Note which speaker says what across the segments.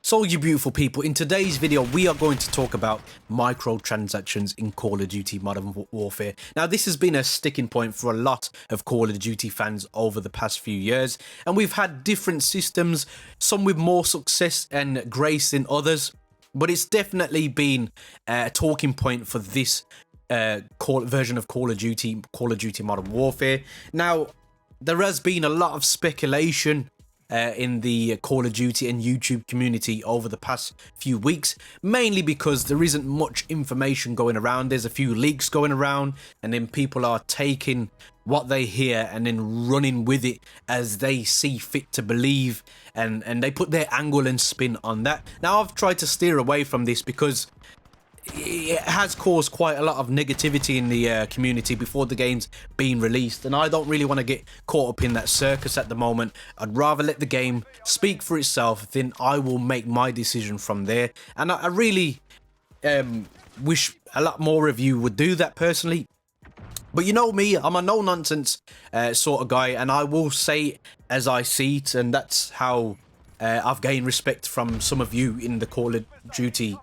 Speaker 1: So you beautiful people, in today's video we are going to talk about microtransactions in Call of Duty Modern Warfare. Now this has been a sticking point for a lot of Call of Duty fans over the past few years, and we've had different systems, some with more success and grace than others, but it's definitely been a talking point for this version of Call of Duty Modern Warfare. Now there has been a lot of speculation in the Call of Duty and YouTube community over the past few weeks, mainly because there isn't much information going around. There's a few leaks going around, and then people are taking what they hear and then running with it as they see fit to believe, and they put their angle and spin on that. Now I've tried to steer away from this because it has caused quite a lot of negativity in the community before the game's been released, and I don't really want to get caught up in that circus at the moment. I'd rather let the game speak for itself, then I will make my decision from there. And I really wish a lot more of you would do that personally. But you know me, I'm a no-nonsense sort of guy, and I will say as I see it, and that's how I've gained respect from some of you in the Call of Duty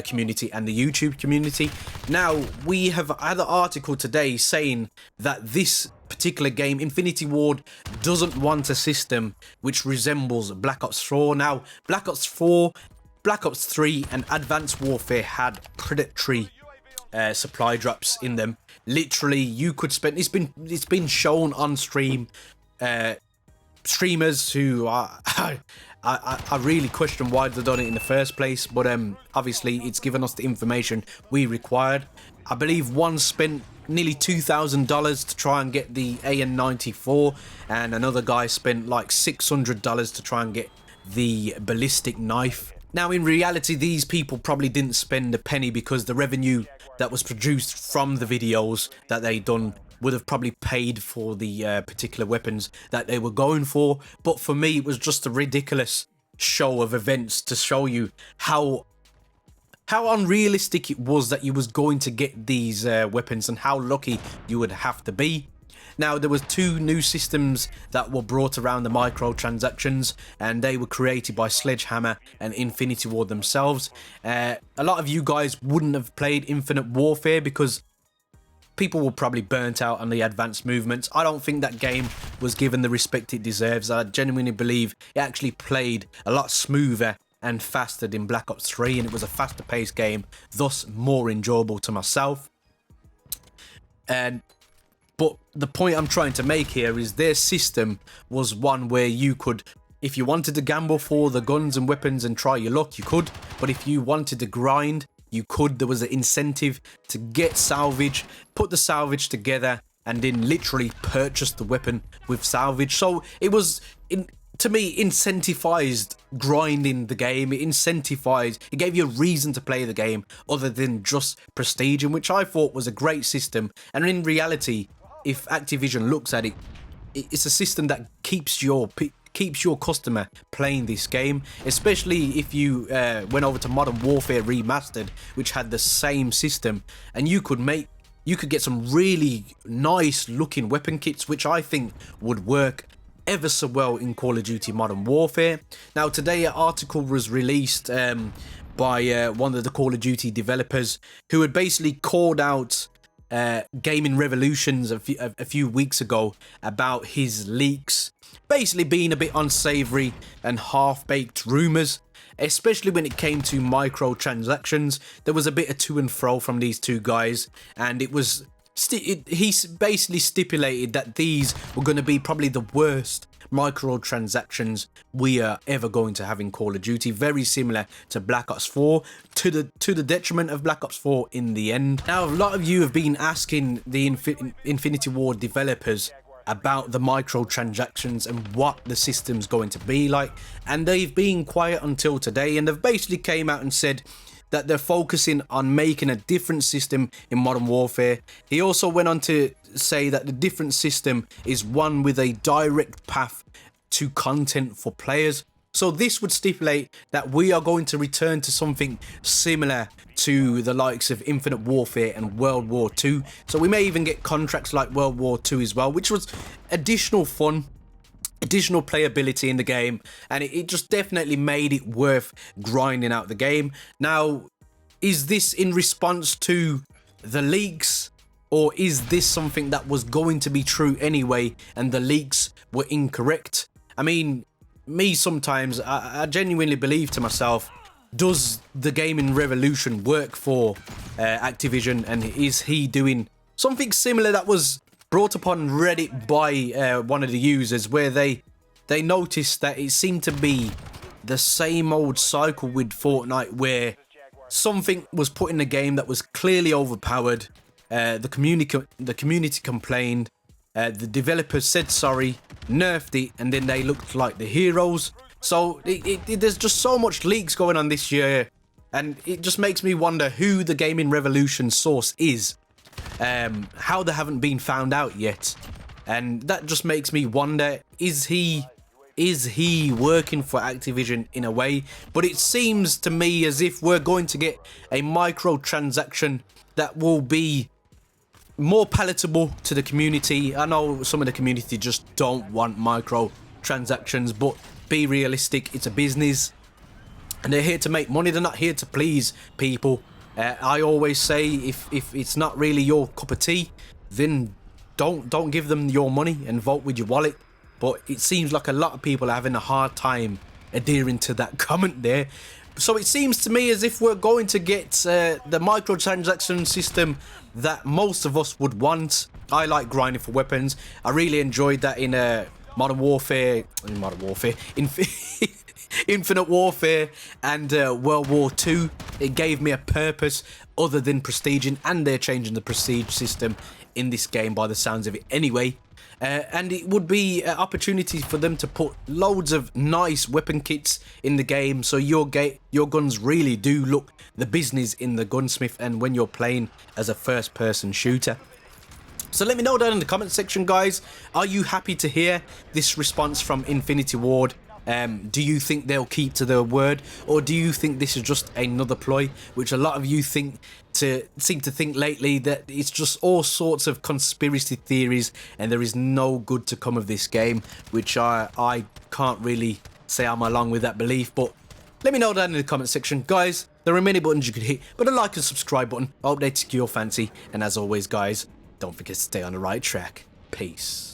Speaker 1: community and the YouTube community. Now, we have had an article today saying that this particular game, Infinity Ward, doesn't want a system which resembles Black Ops 4. Now, Black Ops 4, Black Ops 3 and Advanced Warfare had predatory supply drops in them. Literally, you could spend, it's been shown on stream, streamers who are I really question why they've done it in the first place, but obviously it's given us the information we required. I believe one spent nearly $2,000 to try and get the AN-94, and another guy spent like $600 to try and get the ballistic knife. Now in reality, these people probably didn't spend a penny, because the revenue that was produced from the videos that they done would have probably paid for the particular weapons that they were going for. But for me, it was just a ridiculous show of events to show you how unrealistic it was that you was going to get these weapons, and how lucky you would have to be. Now, there was two new systems that were brought around the microtransactions, and they were created by Sledgehammer and Infinity Ward themselves. A lot of you guys wouldn't have played Infinite Warfare because people were probably burnt out on the advanced movements. I don't think that game was given the respect it deserves. I genuinely believe it actually played a lot smoother and faster than Black Ops 3, and it was a faster paced game, thus more enjoyable to myself. But the point I'm trying to make here is their system was one where you could, if you wanted to gamble for the guns and weapons and try your luck, you could. But if you wanted to grind, you could. There was an incentive to get salvage, put the salvage together, and then literally purchase the weapon with salvage. So it was, to me, incentivized grinding the game. It incentivized, it gave you a reason to play the game other than just prestige, which I thought was a great system. And in reality, if Activision looks at it, it's a system that keeps your customer playing this game, especially if you went over to Modern Warfare Remastered, which had the same system, and you could get some really nice looking weapon kits, which I think would work ever so well in Call of Duty Modern Warfare. Now today an article was released by one of the Call of Duty developers, who had basically called out Gaming Revolutions a few weeks ago about his leaks basically being a bit unsavory and half-baked rumors, especially when it came to microtransactions. There was a bit of to and fro from these two guys, and it was he basically stipulated that these were going to be probably the worst microtransactions we are ever going to have in Call of Duty, very similar to Black Ops 4, to the detriment of Black Ops 4 in the end. Now, a lot of you have been asking the Infinity Ward developers about the microtransactions and what the system's going to be like, and they've been quiet until today, and they've basically came out and said that they're focusing on making a different system in Modern Warfare. He also went on to say that the different system is one with a direct path to content for players. So this would stipulate that we are going to return to something similar to the likes of Infinite Warfare and World War II. So we may even get contracts like World War II as well, which was additional fun. additional playability in the game, and it just definitely made it worth grinding out the game. Now, is this in response to the leaks, or is this something that was going to be true anyway and the leaks were incorrect? I mean, me sometimes, I genuinely believe to myself, does the gaming revolution work for Activision, and is he doing something similar that was brought upon Reddit by one of the users, where they noticed that it seemed to be the same old cycle with Fortnite, where something was put in the game that was clearly overpowered. The community complained. The developers said sorry, nerfed it, and then they looked like the heroes. So there's just so much leaks going on this year, and it just makes me wonder who the gaming revolution source is. How they haven't been found out yet, and that just makes me wonder, is he working for Activision in a way? But it seems to me as if we're going to get a microtransaction that will be more palatable to the community. I know some of the community just don't want microtransactions, but be realistic, it's a business and they're here to make money, they're not here to please people. I always say, if it's not really your cup of tea, then don't give them your money and vote with your wallet. But it seems like a lot of people are having a hard time adhering to that comment there. So it seems to me as if we're going to get the microtransaction system that most of us would want. I like grinding for weapons. I really enjoyed that in Infinite Warfare and World War II. It gave me a purpose other than prestiging, and they're changing the prestige system in this game by the sounds of it anyway. And it would be an opportunity for them to put loads of nice weapon kits in the game, so your guns really do look the business in the gunsmith and when you're playing as a first person shooter. So let me know down in the comment section, guys. Are you happy to hear this response from Infinity Ward? Do you think they'll keep to their word, or do you think this is just another ploy, which a lot of you seem to think lately, that it's just all sorts of conspiracy theories and there is no good to come of this game, which I can't really say I'm along with that belief. But let me know down in the comment section, guys. There are many buttons you could hit, but a like and subscribe button, I hope they tickle your fancy. And as always, guys, don't forget to stay on the right track. Peace.